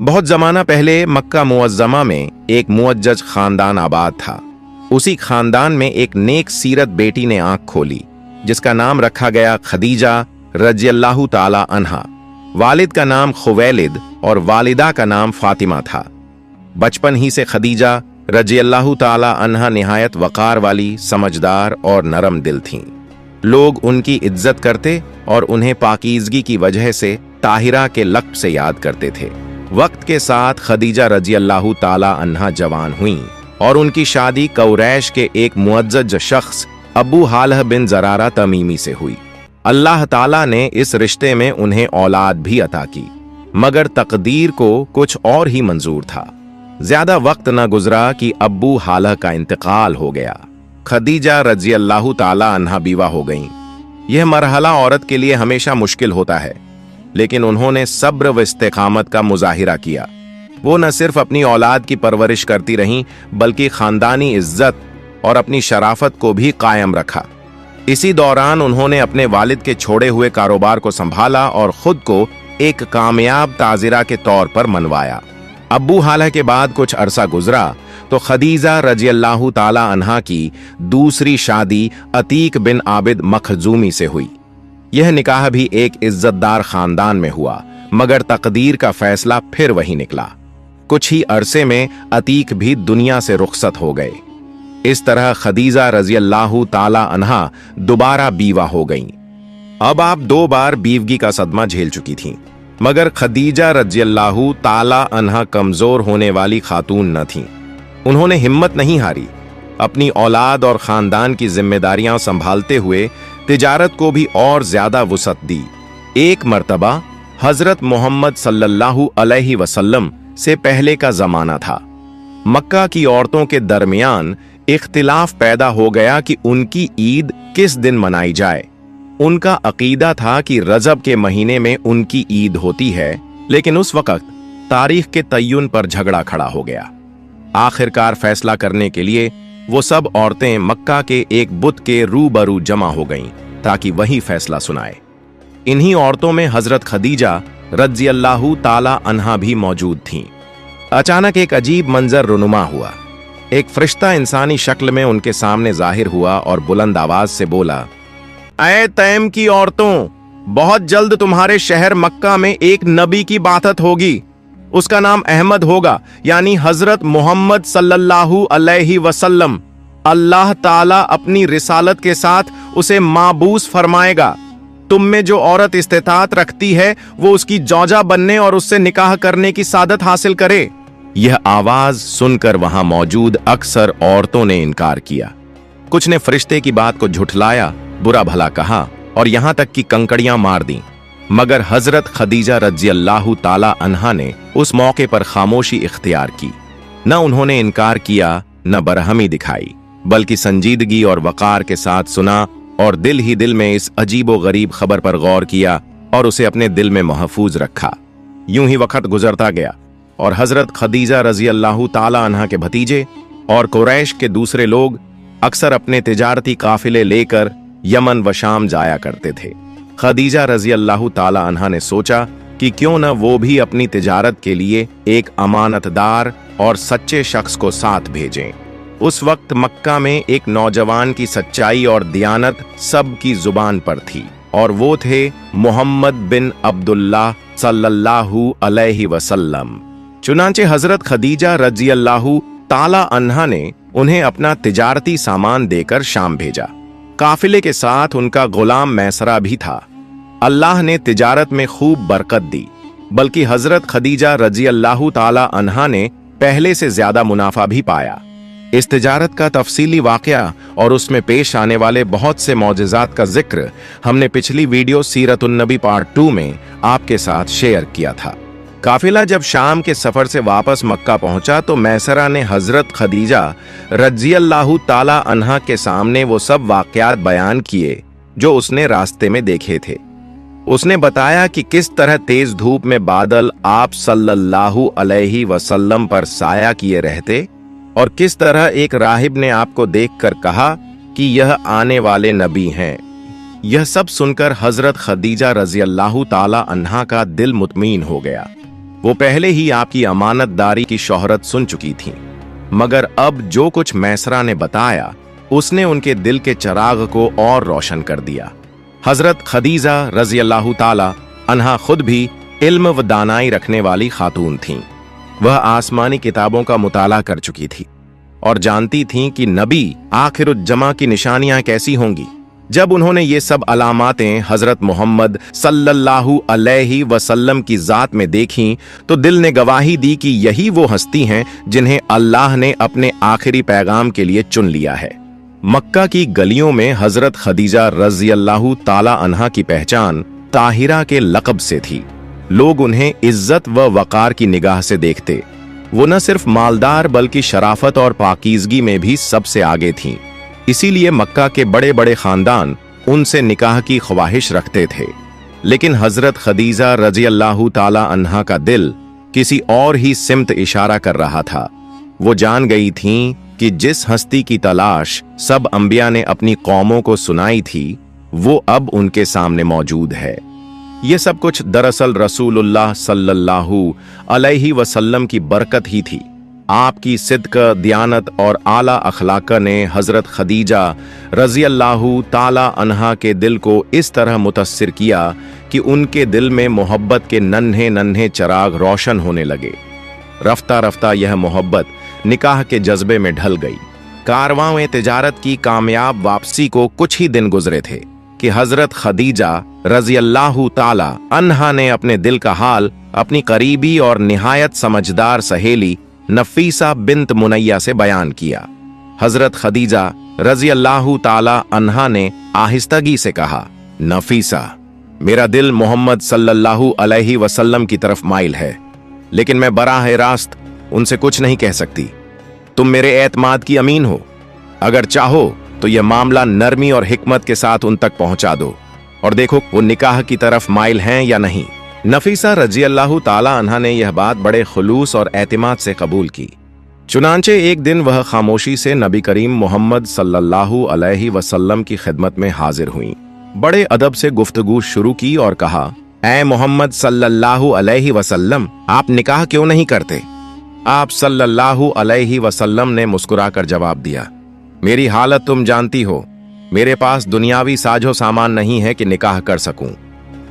बहुत जमाना पहले मक्का मुअज्जमा में एक मुअज्जज खानदान आबाद था। उसी खानदान में एक नेक सीरत बेटी ने आंख खोली, जिसका नाम रखा गया खदीजा रज़ियल्लाहु ताला अन्हा। वालिद का नाम खुवैलिद और वालिदा का नाम फातिमा था। बचपन ही से खदीजा रज़ियल्लाहु ताला अन्हा निहायत वक़ार वाली, समझदार और नरम दिल थीं। लोग उनकी इज्जत करते और उन्हें पाकीज़गी की वजह से ताहिरा के लक़्ब से याद करते थे। वक्त के साथ खदीजा रज़ियल्लाहु ताला अन्हा जवान हुईं और उनकी शादी कुरैश के एक मुअज्जज शख्स अबू हालह बिन ज़रारा तमीमी से हुई। अल्लाह ताला ने इस रिश्ते में उन्हें औलाद भी अता की, मगर तकदीर को कुछ और ही मंजूर था। ज्यादा वक्त न गुजरा कि अबू हालह का इंतकाल हो गया। खदीजा रज़ियल्लाहु ताला अन्हा बीवा हो गईं। यह मरहला औरत के लिए हमेशा मुश्किल होता है, लेकिन उन्होंने सब्र व इस्तेकामत का मुजाहिरा किया। वो न सिर्फ अपनी औलाद की परवरिश करती रहीं, बल्कि खानदानी इज्जत और अपनी शराफत को भी कायम रखा। इसी दौरान उन्होंने अपने वालिद के छोड़े हुए कारोबार को संभाला और खुद को एक कामयाब ताजिरा के तौर पर मनवाया। अब्बू हालह के बाद कुछ अरसा गुजरा तो खदीजा रज़ियल्लाहु ताला अन्हा की दूसरी शादी अतीक बिन आबिद मखजूमी से हुई। यह निकाह भी एक इज्जतदार खानदान में हुआ, मगर तकदीर का फैसला फिर वही निकला। कुछ ही अरसे में अतीक भी दुनिया से रुखसत हो गए। इस तरह खदीजा रज़ियल्लाहु ताला अन्हा दोबारा बीवा हो गईं। अब आप 2 बार बीवगी का सदमा झेल चुकी थीं, मगर खदीजा रज़ियल्लाहु ताला अन्हा कमजोर होने वाली खातून न थीं। उन्होंने हिम्मत नहीं हारी। अपनी औलाद और खानदान की जिम्मेदारियां संभालते हुए तिजारत को भी और ज्यादा वुसअत दी। एक मर्तबा हजरत मोहम्मद सल्लल्लाहु अलैहि वसल्लम से पहले का जमाना था। मक्का की औरतों के दरमियान इख्तिलाफ पैदा हो गया कि उनकी ईद किस दिन मनाई जाए। उनका अकीदा था कि रजब के महीने में उनकी ईद होती है, लेकिन उस वक्त तारीख के तय्युन पर झगड़ा खड़ा हो गया। आखिरकार फैसला करने के लिए वो सब औरतें मक्का के एक बुत के रूबरू जमा हो गईं ताकि वही फैसला सुनाए। इन्हीं औरतों में हजरत खदीजा रज़ियल्लाहु ताला अन्हा भी मौजूद थीं। अचानक एक अजीब मंजर रुनुमा हुआ। एक फरिश्ता इंसानी शक्ल में उनके सामने जाहिर हुआ और बुलंद आवाज से बोला, ऐ तैम की औरतों, बहुत जल्द तुम्हारे शहर मक्का में एक नबी की बातत होगी। उसका नाम अहमद होगा, यानी हजरत मोहम्मद सल्लल्लाहु अलैहि वसल्लम। अल्लाह ताला अपनी रिसालत के साथ उसे माबूस फरमाएगा। तुम में जो औरत इस्तेताअत रखती है वो उसकी जौजा बनने और उससे निकाह करने की सादत हासिल करे। यह आवाज सुनकर वहां मौजूद अक्सर औरतों ने इनकार किया। कुछ ने फरिश्ते की बात को झुठलाया, बुरा भला कहा और यहां तक कि कंकड़ियां मार दी। मगर हजरत खदीजा रज़ियल्लाहु ताला अन्हा ने उस मौके पर खामोशी इख्तियार की। न उन्होंने इनकार किया, न बरहमी दिखाई, बल्कि संजीदगी और वक़ार के साथ सुना और दिल ही दिल में इस अजीबो गरीब खबर पर गौर किया और उसे अपने दिल में महफूज रखा। यूं ही वक्त गुजरता गया और हजरत खदीजा रज़ियल्लाहु ताला अन्हा के भतीजे और कुरैश के दूसरे लोग अक्सर अपने तिजारती काफिले लेकर यमन व शाम जाया करते थे। खदीजा रज़ियल्लाहु ताला अन्हा ने सोचा कि क्यों न वो भी अपनी तिजारत के लिए एक अमानतदार और सच्चे शख्स को साथ भेजें। उस वक्त मक्का में एक नौजवान की सच्चाई और दियानत सब की जुबान पर थी, और वो थे मोहम्मद बिन अब्दुल्लाह सल्लल्लाहु अलैहि वसल्लम। चुनांचे हजरत खदीजा रज़ियल्लाहु ताला अन्हा ने उन्हें अपना तिजारती सामान देकर शाम भेजा। काफिले के साथ उनका गुलाम मैसरा भी था। अल्लाह ने तिजारत में खूब बरकत दी, बल्कि हजरत खदीजा रज़ियल्लाहु ताला अन्हा ने पहले से ज्यादा मुनाफा भी पाया। इस तिजारत का तफसीली वाकया और उसमें पेश आने वाले बहुत से मौजिज़ात का जिक्र हमने पिछली वीडियो सीरतुन नबी पार्ट 2 में आपके साथ शेयर किया था। काफिला जब शाम के सफर से वापस मक्का पहुंचा तो मैसरा ने हजरत खदीजा रज़ियल्लाहु ताला अन्हा के सामने वो सब वाकयात बयान किए जो उसने रास्ते में देखे थे। उसने बताया कि किस तरह तेज धूप में बादल आप सल्लल्लाहु अलैहि वसल्लम पर साया किए रहते और किस तरह एक राहिब ने आपको देखकर कहा कि यह आने वाले नबी हैं। यह सब सुनकर हजरत खदीजा रज़ियल्लाहु ताला अन्हा का दिल मुतमीन हो गया। वो पहले ही आपकी अमानतदारी की शोहरत सुन चुकी थीं, मगर अब जो कुछ मैसरा ने बताया उसने उनके दिल के चिराग को और रोशन कर दिया। हजरत खदीजा रजी अल्लाह ताला अन्हा खुद भी इल्म व दानाई रखने वाली खातून थीं। वह आसमानी किताबों का मुताला कर चुकी थी और जानती थीं कि नबी आखिरुज्जमा की निशानियां कैसी होंगी। जब उन्होंने ये सब अलामातें हजरत मोहम्मद सल्लल्लाहु अलैहि वसल्लम की जात में देखीं तो दिल ने गवाही दी कि यही वो हस्ती हैं जिन्हें अल्लाह ने अपने आखिरी पैगाम के लिए चुन लिया है। मक्का की गलियों में हजरत खदीजा रज़ी अल्लाह ताला अन्हा की पहचान ताहिरा के लक़ब से थी। लोग उन्हें इज्जत व वक़ार की निगाह से देखते। वो न सिर्फ मालदार बल्कि शराफत और पाकीज़गी में भी सबसे आगे थीं। इसीलिए मक्का के बड़े बड़े खानदान उनसे निकाह की ख्वाहिश रखते थे। लेकिन हजरत खदीजा रज़ी अल्लाह ताला अन्हा का दिल किसी और ही सिमत इशारा कर रहा था। वो जान गई थीं कि जिस हस्ती की तलाश सब अंबिया ने अपनी कौमों को सुनाई थी वो अब उनके सामने मौजूद है। ये सब कुछ दरअसल रसूलुल्लाह सल्लल्लाहु अलैहि वसल्लम की बरकत ही थी। आपकी सिद्क, दियानत और आला अखलाक ने हजरत खदीजा रज़ी अल्लाह ताला अन्हा के दिल को इस तरह मुतस्सिर किया कि उनके दिल में मोहब्बत के नन्हे नन्हे चिराग रोशन होने लगे। रफ्ता रफ्ता यह मोहब्बत निकाह के जज्बे में ढल गई। कारवां तिजारत की कामयाब वापसी को कुछ ही दिन गुजरे थे कि हजरत खदीजा रज़ी अल्लाह ताला अन्हा ने अपने दिल का हाल अपनी करीबी और निहायत समझदार सहेली नफीसा बिन्त मुनैया से बयान किया। हजरत खदीजा रज़ी अल्लाह ताला अन्हा ने आहिस्तगी से कहा, नफीसा, मेरा दिल मोहम्मद सल्लल्लाहु अलैहि वसल्लम की तरफ माइल है, लेकिन मैं बराह रास्त उनसे कुछ नहीं कह सकती। तुम मेरे एतमाद की अमीन हो। अगर चाहो तो यह मामला नरमी और हिकमत के साथ उन तक पहुंचा दो और देखो वो निकाह की तरफ माइल हैं या नहीं। नफीसा रजी अल्लाह ताला अन्हा ने यह बात बड़े खुलूस और एतमाद से कबूल की। चुनांचे एक दिन वह खामोशी से नबी करीम मोहम्मद सल्लल्लाहु अलैहि वसल्लम की खिदमत में हाजिर हुई। बड़े अदब से गुफ्तगू शुरू की और कहा, ऐ मोहम्मद सल्लल्लाहु अलैहि वसल्लम, आप निकाह क्यों नहीं करते? आप सल्लल्लाहु अलैहि वसल्लम ने मुस्कुराकर जवाब दिया, मेरी हालत तुम जानती हो। मेरे पास दुनियावी साजो सामान नहीं है कि निकाह कर सकूं।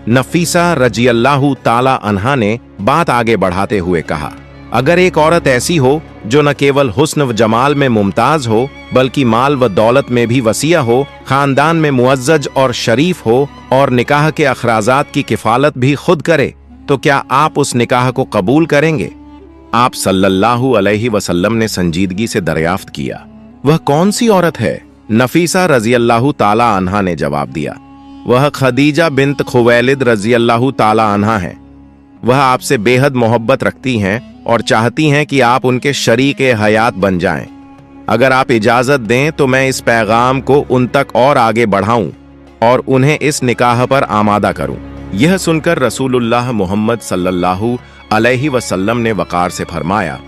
नफीसा रजी अल्लाह ताला अन्हा ने बात आगे बढ़ाते हुए कहा, अगर एक औरत ऐसी हो जो न केवल हुस्न व जमाल में मुमताज हो बल्कि माल व दौलत में भी वसीया हो, खानदान में मुअज्जज और शरीफ हो और निकाह के अखराजात की किफालत भी खुद करे, तो क्या आप उस निकाह को कबूल करेंगे? आप सल्लल्लाहु अलैहि वसल्लम ने संजीदगी से दरियाफ्त किया, वह कौन सी औरत है? नफीसा रजी अल्लाह ताला अन्हा ने जवाब दिया, वह खदीजा बिन्त खुवैलिद रजी अल्लाह ताला अन्हा है। वह आपसे बेहद मोहब्बत रखती हैं और चाहती हैं कि आप उनके शरीक हयात बन जाएं। अगर आप इजाजत दें तो मैं इस पैगाम को उन तक और आगे बढ़ाऊं और उन्हें इस निकाह पर आमादा करूं। यह सुनकर रसूलुल्लाह मोहम्मद सल्लल्लाहु अलैहि वसल्लम ने वकार से फरमाया,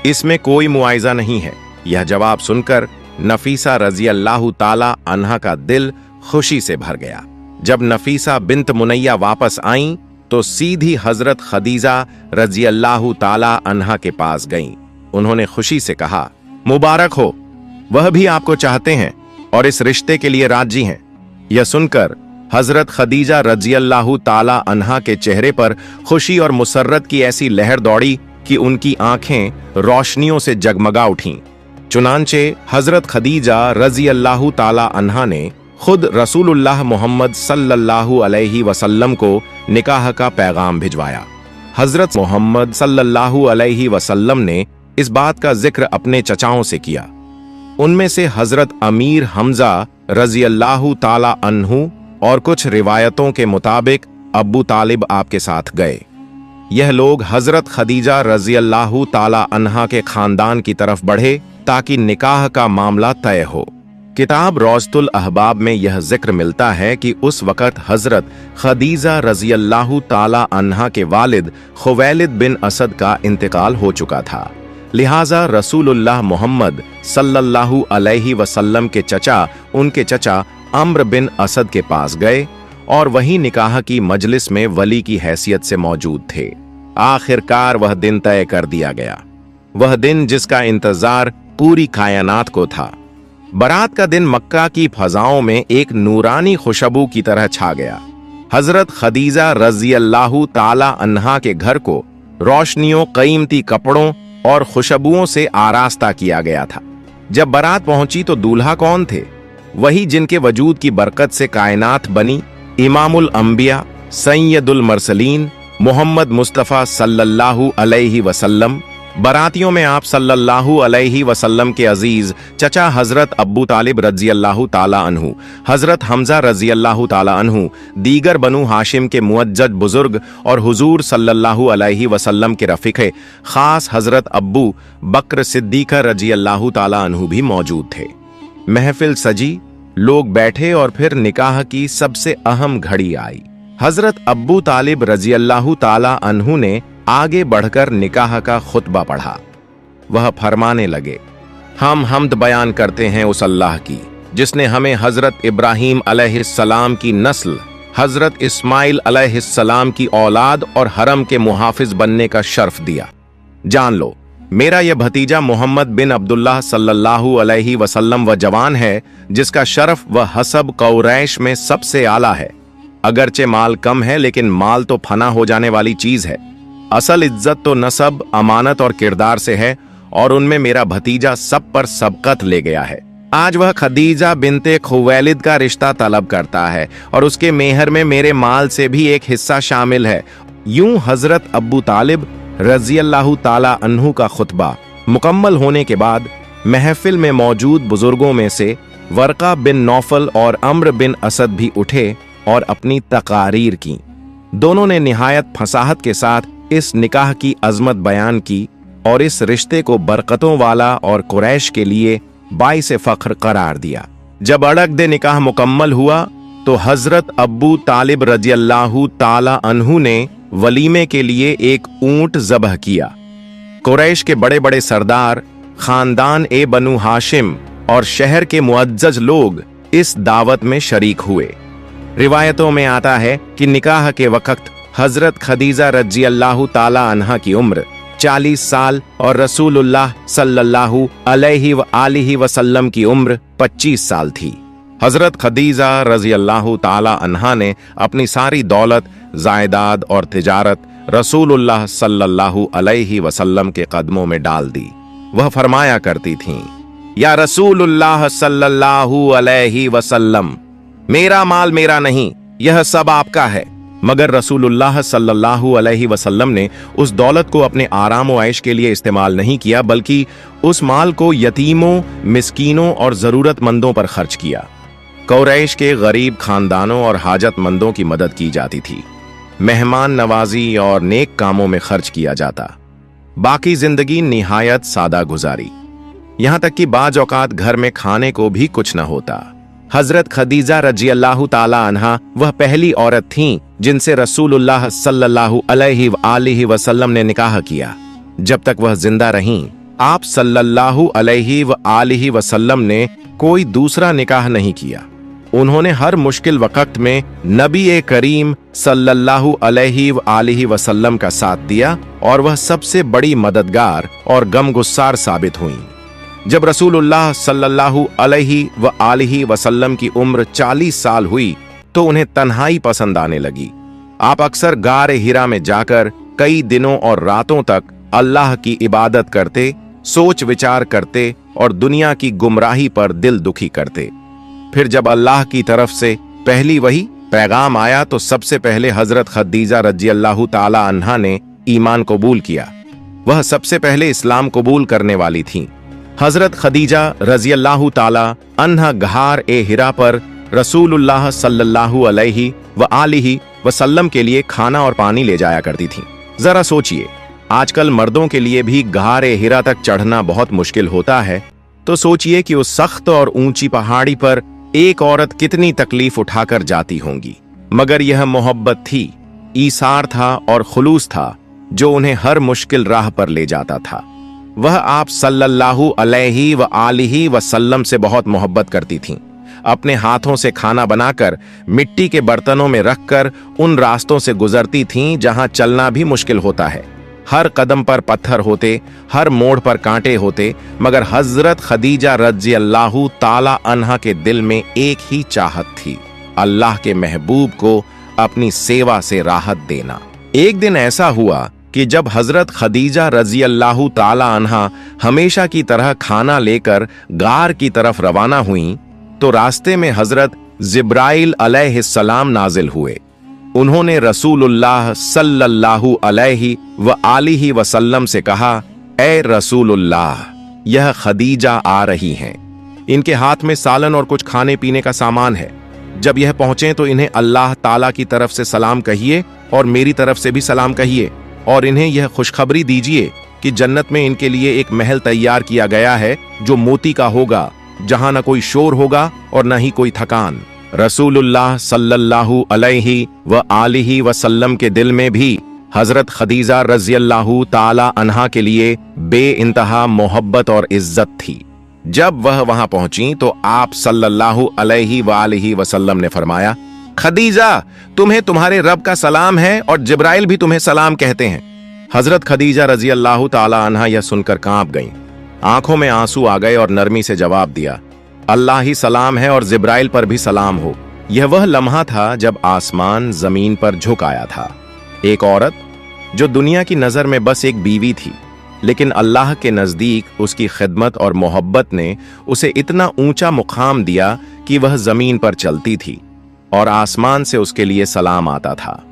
इसमें कोई मुआइजा नहीं है। यह जवाब सुनकर नफीसा रजी अल्लाह ताला अन्हा का दिल खुशी से भर गया। जब नफीसा बिन्त मुनैया वापस आईं तो सीधी हजरत खदीजा रजी अल्लाह ताला अन्हा के पास गईं। उन्होंने खुशी से कहा, मुबारक हो, वह भी आपको चाहते हैं और इस रिश्ते के लिए राजी हैं। यह सुनकर हजरत खदीजा रजी अल्लाह ताला अन्हा के चेहरे पर खुशी और मुसर्रत की ऐसी लहर दौड़ी कि उनकी आंखें रोशनियों से जगमगा उठीं। चुनांचे हजरत खदीजा रजी अल्लाह ताला अन्हा ने खुद रसूलुल्लाह मोहम्मद सल्लल्लाहु अलैहि वसल्लम को निकाह का पैगाम भिजवाया। हजरत मोहम्मद सल्लल्लाहु अलैहि वसल्लम ने इस बात का जिक्र अपने चचाओं से किया। उनमें से हजरत अमीर हमजा रजी अल्लाह ताला अन्हु और कुछ रिवायतों के मुताबिक अब्बू तालिब आपके साथ गए। यह लोग हजरत खदीजा रजी अल्लाह ताला अन्हा के खानदान की तरफ बढ़े ताकि निकाह का मामला तय हो। किताब रौज़तुल अहबाब में यह जिक्र मिलता है कि उस वक़्त हजरत खदीजा रजी अल्लाह ताला अन्हा के वालिद खुवैलिद बिन असद का इंतकाल हो चुका था। लिहाजा रसूलुल्लाह मोहम्मद सल्लल्लाहु अलैहि वसल्लम के चचा उनके चचा अम्र बिन असद के पास गए और वहीं निकाह की मजलिस में वली की हैसियत से मौजूद थे। आखिरकार वह दिन तय कर दिया गया, वह दिन जिसका इंतजार पूरी कायनात को था। बारात का दिन मक्का की फजाओं में एक नूरानी खुशबू की तरह छा गया। हजरत खदीजा रज़ियल्लाहु ताला अन्हा के घर को रोशनियों, कीमती कपड़ों और खुशबुओं से आरास्ता किया गया था। जब बारात पहुंची तो दूल्हा कौन थे? वही जिनके वजूद की बरकत से कायनात बनी, इमामुल अंबिया सैयदुल मरसलीन मोहम्मद मुस्तफ़ा सल्लल्लाहु अलैहि वसल्लम। बारातियों में आप सल्लल्लाहु अलैहि वसल्लम के अजीज चचा हजरत अब्बू तालिब रज़ियल्लाहु ताला अन्हु, हजरत हमजा रज़ियल्लाहु ताला अन्हु, दीगर बनु हाशिम के मुअज्जज बुजुर्ग और हुजूर सल्लल्लाहु अलैहि वसल्लम के रफीक़े खास हजरत अब्बू बकर सिद्दीक़ रज़ियल्लाहु ताला अन्हु भी मौजूद थे। महफिल सजी, लोग बैठे और फिर निकाह की सबसे अहम घड़ी आई। हजरत अब्बू तालिब रज़ियल्लाहु ताला अन्हु ने आगे बढ़कर निकाह का खुतबा पढ़ा। वह फरमाने लगे, हम हम्द बयान करते हैं उस अल्लाह की जिसने हमें हजरत इब्राहीम अलैहिस्सलाम की नस्ल, हजरत इस्माइल अलैहिस्सलाम की औलाद और हरम के मुहाफिज बनने का शर्फ दिया। जान लो, मेरा यह भतीजा मोहम्मद बिन अब्दुल्लाह सल्लल्लाहु अलैहि वसल्लम वह जवान है जिसका शर्फ व हसब कुरैश में सबसे आला है। अगरचे माल कम है, लेकिन माल तो फना हो जाने वाली चीज है। असल इज्जत तो नसब, अमानत और किरदार से है, और उनमें मेरा भतीजा सब पर सबकत ले गया है। आज वह खदीजा बिनते खुवैलिद का रिश्ता तलब करता है और उसके मेहर में मेरे माल से भी एक हिस्सा शामिल है। यूं हजरत अब्बू तालिब रज़ियल्लाहु ताला अन्हु का खुतबा मुकम्मल होने के बाद महफिल में मौजूद बुजुर्गों में से वर्का बिन नौफल और अम्र बिन असद भी उठे और अपनी तकारीर की। दोनों ने निहायत फसाहत के साथ इस निकाह की अजमत बयान की और इस रिश्ते को बरकतों वाला और कुरैश के लिए बाइसे फख्र करार दिया। जब अड़क दे निकाह मुकम्मल हुआ तो हजरत अब्बू तालिब रज़ियल्लाहु ताला अन्हु ने वलीमे के लिए एक ऊंट ज़बह किया। कुरैश के बड़े बड़े सरदार, खानदान ए बनु हाशिम और शहर के मुअज्जज लोग इस दावत में शरीक हुए। रिवायतों में आता है कि निकाह के वक्त हजरत खदीजा रज़ियल्लाहु ताला अन्हा की उम्र 40 साल और रसूलुल्लाह सल्लल्लाहु अलैहि वसल्लम की उम्र 25 साल थी। हजरत खदीजा रज़ियल्लाहु ताला अन्हा ने अपनी सारी दौलत, जायदाद और तिजारत रसूलुल्लाह सल्लल्लाहु अलैहि वसल्लम के कदमों में डाल दी। वह फरमाया करती थीं, या रसूलुल्लाह सल्लल्लाहु अलैहि वसल्लम, मेरा माल मेरा नहीं, यह सब आपका है। मगर रसूलुल्लाह सल्लल्लाहु अलैहि वसल्लम ने उस दौलत को अपने आराम व ऐश के लिए इस्तेमाल नहीं किया, बल्कि उस माल को यतीमों, मिस्कीनों और जरूरतमंदों पर खर्च किया। कुरैश के गरीब खानदानों और हाजतमंदों की मदद की जाती थी। मेहमान नवाजी और नेक कामों में खर्च किया जाता। बाकी जिंदगी निहायत सादा गुजारी, यहां तक कि बाज औकात घर में खाने को भी कुछ न होता। हजरत खदीजा रज़ियल्लाहु ताला अन्हा वह पहली औरत थीं जिनसे रसूलुल्लाह सल्लल्लाहु अलैहि वसल्लम ने निकाह किया। जब तक वह जिंदा रहीं, आप सल्लल्लाहु अलैहि वसल्लम ने कोई दूसरा निकाह नहीं किया। उन्होंने हर मुश्किल वक्त में नबी करीम सल्लल्लाहु अलैहि वसल्लम का साथ दिया और वह सबसे बड़ी मददगार और गमगुस्सार साबित हुईं। जब रसूलुल्लाह सल्लल्लाहु अलैहि वसल्लम की उम्र 40 साल हुई तो उन्हें तन्हाई पसंद आने लगी। आप अक्सर गार हिरा में जाकर कई दिनों और रातों तक अल्लाह की इबादत करते, सोच विचार करते और दुनिया की गुमराही पर दिल दुखी करते। फिर जब अल्लाह की तरफ से पहली वही पैगाम आया तो सबसे पहले हजरत खदीजा रज़ियल्लाहु ताला अन्हा ने ईमान कबूल किया। वह सबसे पहले इस्लाम कबूल करने वाली थीं। हजरत खदीजा रज़ियल्लाहु ताला अन्हा गहार ए हिरा पर रसूलुल्लाह सल्लल्लाहु अलैहि वसल्लम के लिए खाना और पानी ले जाया करती थीं। जरा सोचिए, आजकल मर्दों के लिए भी गहार ए हिरा तक चढ़ना बहुत मुश्किल होता है, तो सोचिए कि उस सख्त और ऊंची पहाड़ी पर एक औरत कितनी तकलीफ उठाकर जाती होंगी। मगर यह मोहब्बत थी, ईसार था और खुलूस था जो उन्हें हर मुश्किल राह पर ले जाता था। वह आप सल्लल्लाहु अलैहि वसल्लम से बहुत मोहब्बत करती थीं। अपने हाथों से खाना बनाकर मिट्टी के बर्तनों में रखकर उन रास्तों से गुजरती थीं जहां चलना भी मुश्किल होता है। हर कदम पर पत्थर होते, हर मोड़ पर कांटे होते, मगर हजरत खदीजा रज़ियल्लाहु ताला अन्हा के दिल में एक ही चाहत थी, अल्लाह के महबूब को अपनी सेवा से राहत देना। एक दिन ऐसा हुआ कि जब हजरत खदीजा रज़ियल्लाहु ताला अन्हा हमेशा की तरह खाना लेकर गार की तरफ रवाना हुईं, तो रास्ते में हजरत जिब्राइल अलैहिस्सलाम नाजिल हुए। उन्होंने रसूलुल्लाह सल्लल्लाहु अलैहि व आलिहि वसल्लम से कहा, ए रसूलुल्लाह, यह खदीजा आ रही हैं। इनके हाथ में सालन और कुछ खाने पीने का सामान है। जब यह पहुंचे तो इन्हें अल्लाह ताला की तरफ से सलाम कहिए और मेरी तरफ से भी सलाम कहिए, और इन्हें यह खुशखबरी दीजिए कि जन्नत में इनके लिए एक महल तैयार किया गया है जो मोती का होगा, जहां न कोई शोर होगा और न ही कोई थकान। रसूलुल्लाह सल्लल्लाहु अलैहि व आलिहि वसल्लम के दिल में भी हजरत खदीजा रज़ियल्लाहु ताला अन्हा के लिए बेइंतहा मोहब्बत और इज्जत थी। जब वह वहां पहुंची तो आप सल्लल्लाहु अलैहि व आलिहि वसल्लम ने फरमाया, खदीजा, तुम्हें तुम्हारे रब का सलाम है और जिब्राइल भी तुम्हें सलाम कहते हैं। हजरत खदीजा रज़ियल्लाहु ताला अन्हा यह सुनकर कांप गईं। आंखों में आंसू आ गए और नरमी से जवाब दिया, अल्लाह ही सलाम है और जिब्राइल पर भी सलाम हो। यह वह लम्हा था जब आसमान जमीन पर झुक आया था। एक औरत जो दुनिया की नजर में बस एक बीवी थी, लेकिन अल्लाह के नजदीक उसकी खिदमत और मोहब्बत ने उसे इतना ऊंचा मुकाम दिया कि वह जमीन पर चलती थी और आसमान से उसके लिए सलाम आता था।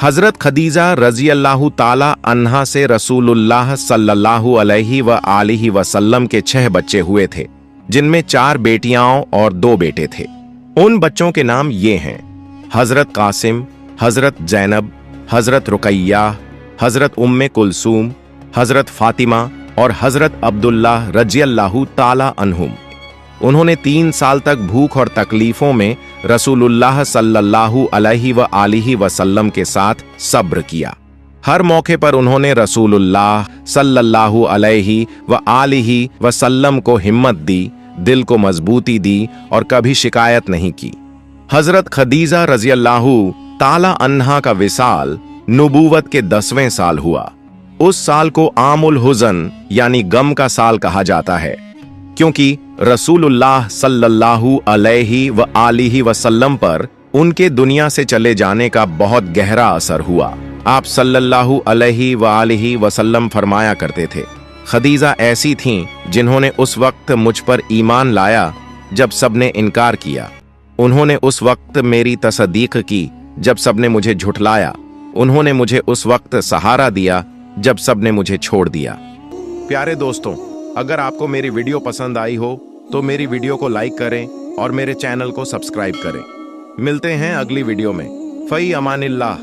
हजरत खदीजा रज़ियल्लाहु ताला अन्हा से रसूलुल्लाह सल्लल्लाहु अलैहि व आलिहि वसल्लम के 6 बच्चे हुए थे, जिनमें 4 बेटियां और 2 बेटे थे। उन बच्चों के नाम ये हैं, हजरत कासिम, हजरत जैनब, हजरत रुकैया, हजरत उम्मे कुलसूम, हजरत फातिमा और हजरत अब्दुल्लाह रज़ियल्लाहु ताला अन्हुम। उन्होंने 3 साल तक भूख और तकलीफों में रसूलुल्लाह सल्लल्लाहु अलैहि व आलिहि वसल्लम के साथ सब्र किया। हर मौके पर उन्होंने रसूलुल्लाह सल्लल्लाहु अलैहि व आलिहि वसल्लम को हिम्मत दी, दिल को मजबूती दी और कभी शिकायत नहीं की। हजरत खदीजा रज़ियल्लाहु ताला अन्हा का विसाल नुबूवत के 10वें साल हुआ। उस साल को आमुल हुज़न यानी गम का साल कहा जाता है, क्योंकि रसूलुल्लाह सल्लल्लाहु अलैहि व आलिहि वसल्लम पर उनके दुनिया से चले जाने का बहुत गहरा असर हुआ। आप सल्लल्लाहु अलैहि व आलिहि वसल्लम फरमाया करते थे, खदीजा ऐसी थीं जिन्होंने उस वक्त मुझ पर ईमान लाया जब सबने इनकार किया। उन्होंने उस वक्त मेरी तसदीक की जब सबने मुझे झुठलाया। उन्होंने मुझे उस वक्त सहारा दिया जब सबने मुझे छोड़ दिया। प्यारे दोस्तों, अगर आपको मेरी वीडियो पसंद आई हो तो मेरी वीडियो को लाइक करें और मेरे चैनल को सब्सक्राइब करें। मिलते हैं अगली वीडियो में। फई अमानिल्लाह।